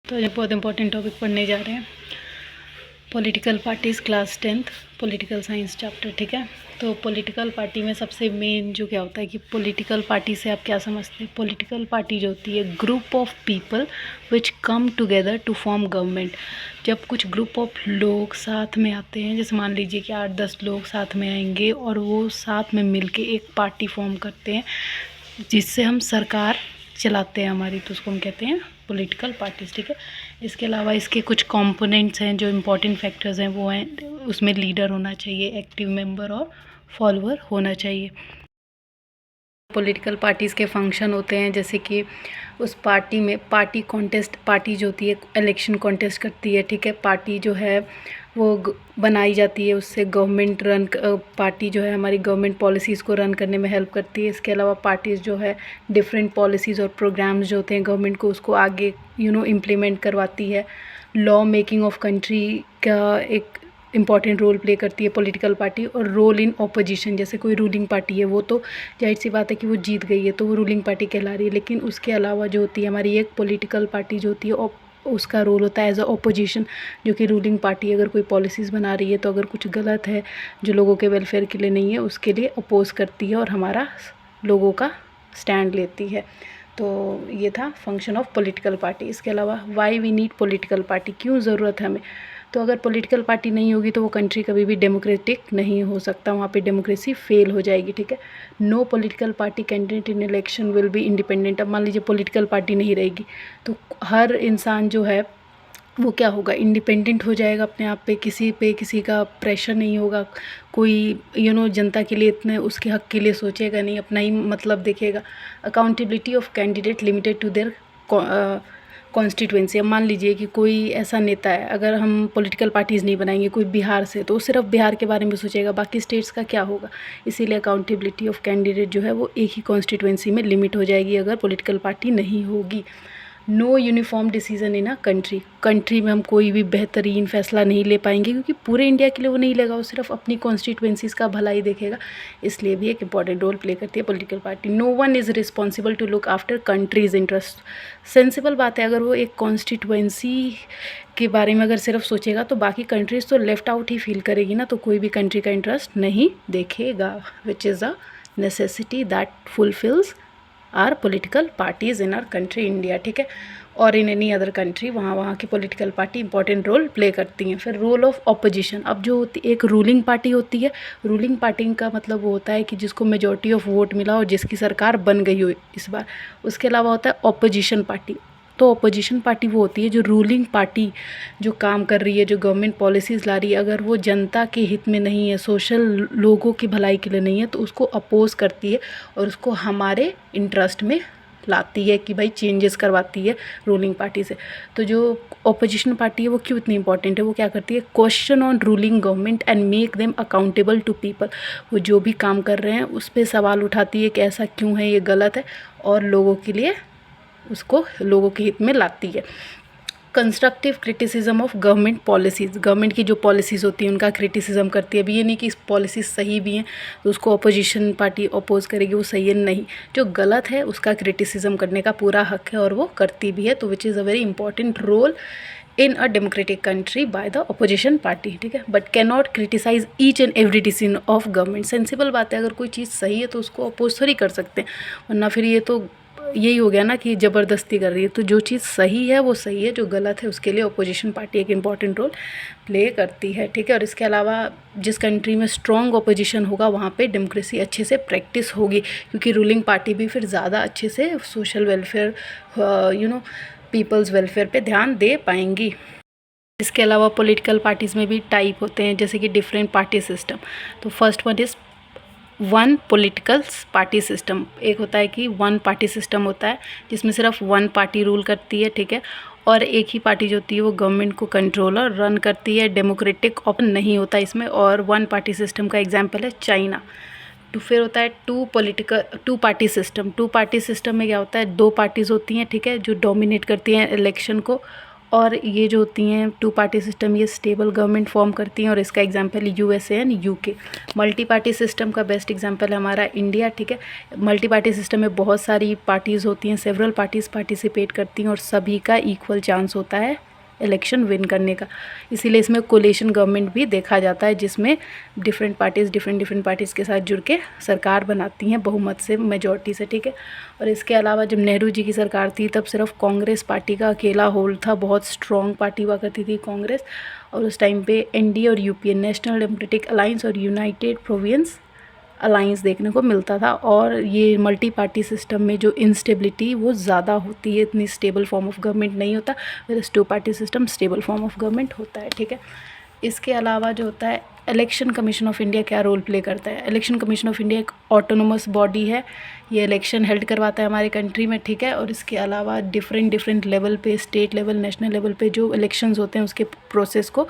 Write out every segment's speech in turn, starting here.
तो आज बहुत इंपॉर्टेंट टॉपिक पढ़ने जा रहे हैं, political parties class 10th political science chapter. ठीक है, तो पॉलिटिकल पार्टी में सबसे मेन जो क्या होता है कि पॉलिटिकल पार्टी से आप क्या समझते हैं। पॉलिटिकल पार्टी जो होती है group of people which come together to form government. जब कुछ ग्रुप ऑफ लोग साथ में आते हैं, जैसे मान लीजिए कि 8-10 लोग साथ में आएंगे और वो साथ में मिलके एक पार्टी फॉर्म करते हैं जिससे हम सरकार चलाते हैं हमारी, तो उसको हम कहते हैं पॉलिटिकल पार्टीज़। ठीक है, इसके अलावा इसके कुछ कंपोनेंट्स हैं जो इम्पोर्टेंट फैक्टर्स हैं, वो हैं उसमें लीडर होना चाहिए, एक्टिव मेंबर और फॉलोअर होना चाहिए। पॉलिटिकल पार्टीज़ के फंक्शन होते हैं जैसे कि उस पार्टी में पार्टी जो होती है इलेक्शन कॉन्टेस्ट करती है। ठीक है, पार्टी जो है वो बनाई जाती है, उससे गवर्नमेंट पार्टी जो है हमारी गवर्नमेंट पॉलिसीज़ को रन करने में हेल्प करती है। इसके अलावा पार्टीज़ जो है डिफरेंट पॉलिसीज़ और प्रोग्राम्स जो होते हैं गवर्नमेंट को, उसको आगे इम्प्लीमेंट करवाती है। लॉ मेकिंग ऑफ कंट्री का एक इम्पॉर्टेंट रोल प्ले करती है पॉलिटिकल पार्टी। और रोल इन ऑपोजिशन, जैसे कोई रूलिंग पार्टी है वो तो जाहिर सी बात है कि वो जीत गई है तो वो रूलिंग पार्टी कहला रही है, लेकिन उसके अलावा जो होती है हमारी एक पॉलिटिकल पार्टी जो होती है उसका रोल होता है एज अ ऑपोजिशन, जो कि रूलिंग पार्टी अगर कोई पॉलिसीज़ बना रही है तो अगर कुछ गलत है जो लोगों के वेलफेयर के लिए नहीं है उसके लिए अपोज करती है और हमारा लोगों का स्टैंड लेती है। तो ये था फंक्शन ऑफ पॉलिटिकल पार्टी। इसके अलावा why we need political party, क्यों ज़रूरत है हमें। तो अगर पॉलिटिकल पार्टी नहीं होगी तो वो कंट्री कभी भी डेमोक्रेटिक नहीं हो सकता, वहाँ पे डेमोक्रेसी फेल हो जाएगी। ठीक है, no political party candidate in election will be independent. अब मान लीजिए पॉलिटिकल पार्टी नहीं रहेगी तो हर इंसान जो है वो क्या होगा, इंडिपेंडेंट हो जाएगा अपने आप पे किसी का प्रेशर नहीं होगा, कोई जनता के लिए इतने उसके हक के लिए सोचेगा नहीं, अपना ही मतलब देखेगा। Accountability of candidate limited to their constituency. अब मान लीजिए कि कोई ऐसा नेता है, अगर हम पॉलिटिकल पार्टीज़ नहीं बनाएंगे, कोई बिहार से, तो सिर्फ बिहार के बारे में सोचेगा, बाकी स्टेट्स का क्या होगा। इसीलिए अकाउंटेबिलिटी ऑफ कैंडिडेट जो है वो एक ही कॉन्स्टिट्यूएंसी में लिमिट हो जाएगी अगर पॉलिटिकल पार्टी नहीं होगी। No uniform decision in a country में हम कोई भी बेहतरीन फैसला नहीं ले पाएंगे क्योंकि पूरे इंडिया के लिए वो नहीं लेगा, वो सिर्फ अपनी कॉन्स्टिट्यूएंसीज़ का भला ही देखेगा। इसलिए भी एक इंपॉर्टेंट रोल प्ले करती है political party. No one is responsible to look after country's interest. Sensible बात है, अगर वो एक कॉन्स्टिट्यूएंसी के बारे में अगर सिर्फ सोचेगा तो बाकी कंट्रीज़ तो लेफ्ट आउट ही फील करेगी ना, तो कोई भी कंट्री का इंटरेस्ट नहीं देखेगा, which is a necessity that fulfils our political parties in our country India. ठीक है, और इन एनी अदर कंट्री वहाँ की political party important role play करती हैं। फिर रोल ऑफ ऑपोजिशन, अब जो होती एक रूलिंग पार्टी होती है, रूलिंग पार्टी का मतलब वो होता है कि जिसको मेजॉरिटी ऑफ वोट मिला और जिसकी सरकार बन गई हो इस बार। उसके अलावा होता है ऑपोजिशन पार्टी। तो ऑपोजिशन पार्टी वो होती है जो रूलिंग पार्टी जो काम कर रही है, जो गवर्नमेंट पॉलिसीज़ ला रही है, अगर वो जनता के हित में नहीं है, सोशल लोगों की भलाई के लिए नहीं है, तो उसको अपोज करती है और उसको हमारे इंटरेस्ट में लाती है कि भाई चेंजेस करवाती है रूलिंग पार्टी से। तो जो ऑपोजिशन पार्टी है वो क्यों इतनी इंपॉर्टेंट है, वो क्या करती है, question on ruling government and make them accountable to people. वो जो भी काम कर रहे हैं उस पर सवाल उठाती है कि ऐसा क्यों है, ये गलत है, और लोगों के लिए उसको लोगों के हित में लाती है। Constructive criticism of government policies, government की जो पॉलिसीज़ होती हैं उनका क्रिटिसिज्म करती है। अभी ये नहीं कि इस पॉलिसीज़ सही भी हैं तो उसको अपोजिशन पार्टी अपोज करेगी, वो सही है नहीं, जो गलत है उसका क्रिटिसिज्म करने का पूरा हक है और वो करती भी है। तो which is a very important role in a democratic country by the opposition party. ठीक है, but can not criticise each and every decision of government. Sensible बात है, अगर कोई चीज़ सही है तो उसको अपोज थोड़ी कर सकते हैं, वरना फिर ये तो यही हो गया ना कि ज़बरदस्ती कर रही है। तो जो चीज़ सही है वो सही है, जो गलत है उसके लिए अपोजिशन पार्टी एक इम्पॉर्टेंट रोल प्ले करती है। ठीक है, और इसके अलावा जिस कंट्री में स्ट्रॉन्ग अपोजिशन होगा वहाँ पे डेमोक्रेसी अच्छे से प्रैक्टिस होगी, क्योंकि रूलिंग पार्टी भी फिर ज़्यादा अच्छे से सोशल वेलफेयर पीपल्स वेलफेयर पे ध्यान दे पाएंगी। इसके अलावा पॉलिटिकल पार्टीज़ में भी टाइप होते हैं जैसे कि डिफरेंट पार्टी सिस्टम। तो first one is one political party system. एक होता है कि वन पार्टी सिस्टम होता है जिसमें सिर्फ वन पार्टी रूल करती है। ठीक है, और एक ही पार्टी जो होती है वो गवर्नमेंट को कंट्रोल और रन करती है, डेमोक्रेटिक ऑप्शन नहीं होता इसमें। और वन पार्टी सिस्टम का एग्जांपल है चाइना। तो फिर होता है two party system. Two party system में क्या होता है, दो पार्टीज़ होती हैं, ठीक है, जो डोमिनेट करती हैं इलेक्शन को, और ये जो होती हैं टू पार्टी सिस्टम, ये स्टेबल गवर्नमेंट फॉर्म करती हैं, और इसका example USA and UK. Multi party system का बेस्ट एग्जांपल है हमारा इंडिया, ठीक है। मल्टी पार्टी सिस्टम में बहुत सारी पार्टीज़ होती हैं, सेवरल पार्टीज़ पार्टिसिपेट करती हैं, और सभी का इक्वल चांस होता है इलेक्शन विन करने का। इसीलिए इसमें कोलिशन गवर्नमेंट भी देखा जाता है, जिसमें डिफरेंट पार्टीज़ के साथ जुड़ के सरकार बनाती हैं बहुमत से, मेजॉरिटी से, ठीक है। और इसके अलावा जब नेहरू जी की सरकार थी तब सिर्फ कांग्रेस पार्टी का अकेला होल्ड था, बहुत स्ट्रॉन्ग पार्टी हुआ करती थी कांग्रेस। और उस टाइम पे एनडीए और यूपीए, नेशनल डेमोक्रेटिक अलायंस और यूनाइटेड प्रोविंस अलायंस देखने को मिलता था। और ये मल्टी पार्टी सिस्टम में जो इंस्टेबिलिटी वो ज़्यादा होती है, इतनी स्टेबल फॉर्म ऑफ गवर्नमेंट नहीं होता, फिर two party system stable form of government होता है, ठीक है। इसके अलावा जो होता है इलेक्शन कमीशन ऑफ इंडिया क्या रोल प्ले करता है। इलेक्शन कमीशन ऑफ इंडिया एक ऑटोनोमस बॉडी है, ये इलेक्शन हेल्ड करवाता है हमारे कंट्री में, ठीक है। और इसके अलावा डिफरेंट लेवल पे, स्टेट लेवल, नेशनल लेवल पे जो इलेक्शंस होते हैं उसके प्रोसेस को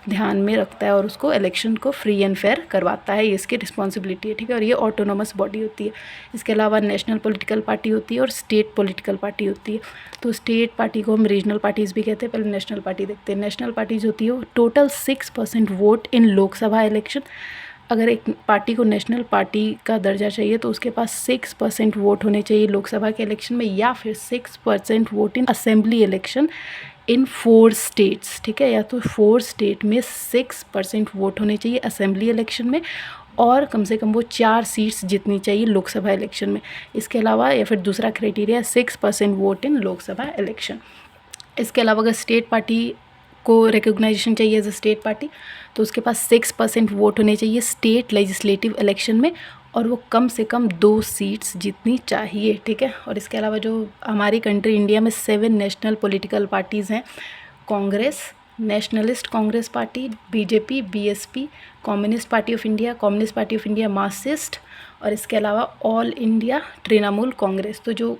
ध्यान में रखता है और उसको इलेक्शन को फ्री एंड फेयर करवाता है, ये इसकी रिस्पॉन्सिबिलिटी है, ठीक है। और ये ऑटोनोमस बॉडी होती है। इसके अलावा नेशनल पॉलिटिकल पार्टी होती है और स्टेट पॉलिटिकल पार्टी होती है। तो स्टेट पार्टी को हम रीजनल पार्टीज़ भी कहते हैं, पहले नेशनल पार्टी देखते हैं। नेशनल पार्टीज़ होती है total 6% vote in Lok Sabha election. अगर एक पार्टी को नेशनल पार्टी का दर्जा चाहिए तो उसके पास 6% वोट होने चाहिए लोकसभा के इलेक्शन में, या फिर 6% vote in assembly election in 4 states, ठीक है। या तो 4 स्टेट में 6% वोट होने चाहिए असेंबली इलेक्शन में, और कम से कम वो 4 सीट्स जीतनी चाहिए लोकसभा इलेक्शन में। इसके अलावा या फिर दूसरा criteria 6% vote in Lok Sabha election. इसके अलावा अगर स्टेट पार्टी को रिकॉग्नाइजेशन चाहिए एज अ स्टेट पार्टी तो उसके पास 6% वोट होने चाहिए स्टेट लेजिस्लेटिव इलेक्शन में, और वो कम से कम 2 सीट्स जीतनी चाहिए, ठीक है। और इसके अलावा जो हमारी कंट्री इंडिया में 7 नेशनल पॉलिटिकल पार्टीज़ हैं, Congress, nationalist Congress party, BJP, BSP, communist party of India, Marxist, और इसके अलावा ऑल इंडिया तृणमूल कांग्रेस। तो जो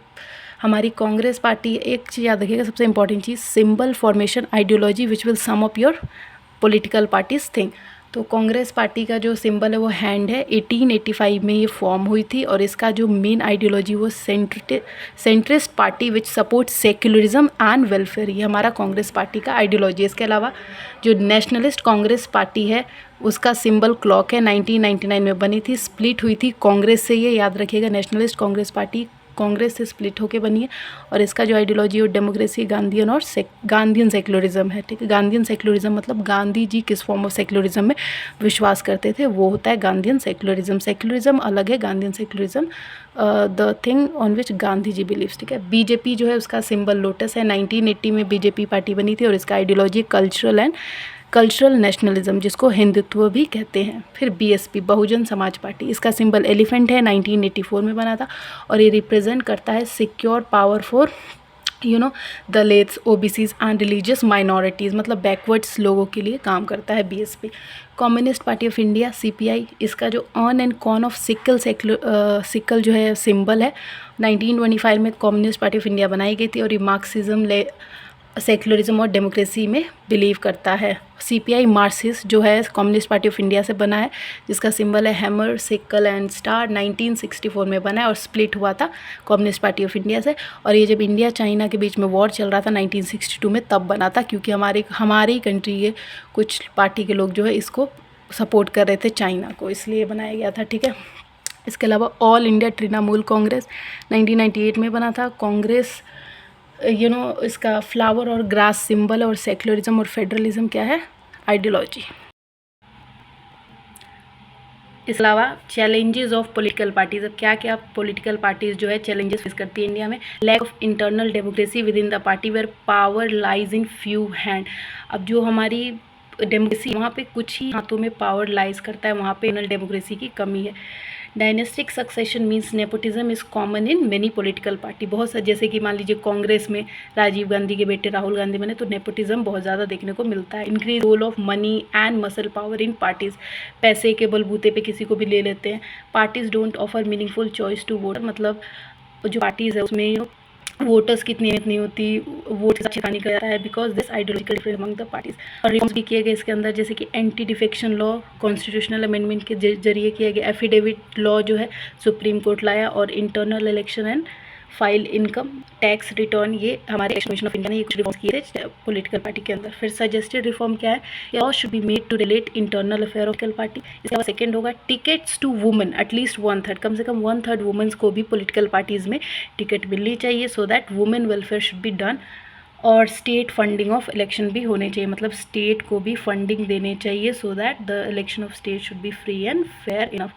हमारी कांग्रेस पार्टी, एक चीज़ याद रखिएगा सबसे important cheese, symbol formation ideology which will sum up your political parties thing. तो कांग्रेस पार्टी का जो सिंबल है वो हैंड है, 1885 में ये फॉर्म हुई थी, और इसका जो मेन आइडियोलॉजी वो centrist party which support secularism and welfare, ये हमारा कांग्रेस पार्टी का आइडियोलॉजी है। इसके अलावा जो नेशनलिस्ट कांग्रेस पार्टी है उसका सिंबल क्लॉक है, 1999 में बनी थी, स्प्लिट हुई थी कांग्रेस से, ये याद रखिएगा। नेशनलिस्ट कांग्रेस पार्टी कांग्रेस से स्प्लिट होकर बनी है, और इसका जो आइडियोलॉजी है डेमोक्रेसी, गांधीयन और गांधीयन सेक्युलरिज्म है, ठीक है। गांधीयन सेक्युलरिज्म मतलब गांधी जी किस फॉर्म ऑफ सेक्युलरिज्म में विश्वास करते थे, वो होता है गांधीयन सेक्युलरिज्म। सेक्युलरिज्म अलग है, Gandhian secularism the thing on which Gandhi ji believes, ठीक है। बीजेपी जो है उसका सिंबल लोटस है, 1980 में बीजेपी पार्टी बनी थी, और इसका आइडियोलॉजी कल्चरल नेशनलिज्म, जिसको हिंदुत्व भी कहते हैं। फिर बीएसपी, बहुजन समाज पार्टी, इसका सिंबल एलिफेंट है, 1984 में बना था, और ये रिप्रेजेंट करता है secure power for Dalits, OBCs and religious minorities, मतलब बैकवर्ड्स लोगों के लिए काम करता है BSP. Communist party of India, CPI, इसका जो ear and corn of sickle जो है सिंबल है, 1925 में कम्युनिस्ट पार्टी ऑफ इंडिया बनाई गई थी, और ये मार्क्सिज्म, सेक्युलरिज्म और डेमोक्रेसी में बिलीव करता है। सीपीआई मार्क्सिस्ट जो है कम्युनिस्ट पार्टी ऑफ इंडिया से बना है, जिसका सिंबल है हैमर, सिकल एंड स्टार, 1964 में बना है, और स्प्लिट हुआ था कम्युनिस्ट पार्टी ऑफ इंडिया से। और ये जब इंडिया चाइना के बीच में वॉर चल रहा था 1962 में, तब बना था, क्योंकि हमारी कंट्री के कुछ पार्टी के लोग जो है इसको सपोर्ट कर रहे थे चाइना को, इसलिए बनाया गया था, ठीक है। इसके अलावा ऑल इंडिया तृणमूल कांग्रेस 1998 में बना था। कांग्रेस इसका फ्लावर और ग्रास सिंबल, और सेक्युलरिज्म और फेडरलिज्म क्या है, आइडियोलॉजी। इसके अलावा चैलेंजेस ऑफ पॉलिटिकल पार्टीज, अब क्या क्या पॉलिटिकल पार्टीज जो है चैलेंजेस फेस करती है इंडिया में। Lack of internal democracy within the party where power lies in few hand. अब जो हमारी डेमोक्रेसी, वहाँ पे कुछ ही हाथों में पावर लाइज करता है, वहाँ पे इंटरनल डेमोक्रेसी की कमी है। Dynastic succession means nepotism is common in many political party. बहुत सा, जैसे कि मान लीजिए कांग्रेस में राजीव गांधी के बेटे राहुल गांधी बने, तो नेपोटिज्म बहुत ज़्यादा देखने को मिलता है। Increase role of money and muscle power in parties, पैसे के बलबूते पे किसी को भी ले लेते हैं। Parties don't offer meaningful choice to vote, मतलब जो पार्टीज़ है उसमें वोटर्स की इतनी अहमियत नहीं होती, वोट के साथ छिपानी करता है, because this ideological difference among the parties. और रिफॉर्म्स भी किए गए इसके अंदर, जैसे कि anti defection law constitutional amendment के जरिए किया गया, एफिडेविट लॉ जो है सुप्रीम कोर्ट लाया, और internal election and file income tax return, ये हमारे कमीशन ऑफ इंडिया ने कुछ रिफॉर्म्स किए थे पॉलिटिकल पार्टी के अंदर। फिर सजेस्टेड रिफॉर्म क्या है, law should be made to relate internal affair of political party. इसके बाद सेकंड होगा टिकट्स टू वुमेन, एटलीस्ट 1/3, कम से कम 1/3 वुमेन्स को भी पॉलिटिकल पार्टीज़ में टिकट मिलनी चाहिए, so that women welfare should be done. और स्टेट फंडिंग ऑफ इलेक्शन भी होने चाहिए, मतलब स्टेट को भी फंडिंग देने चाहिए, so that the election of state should be free and fair enough.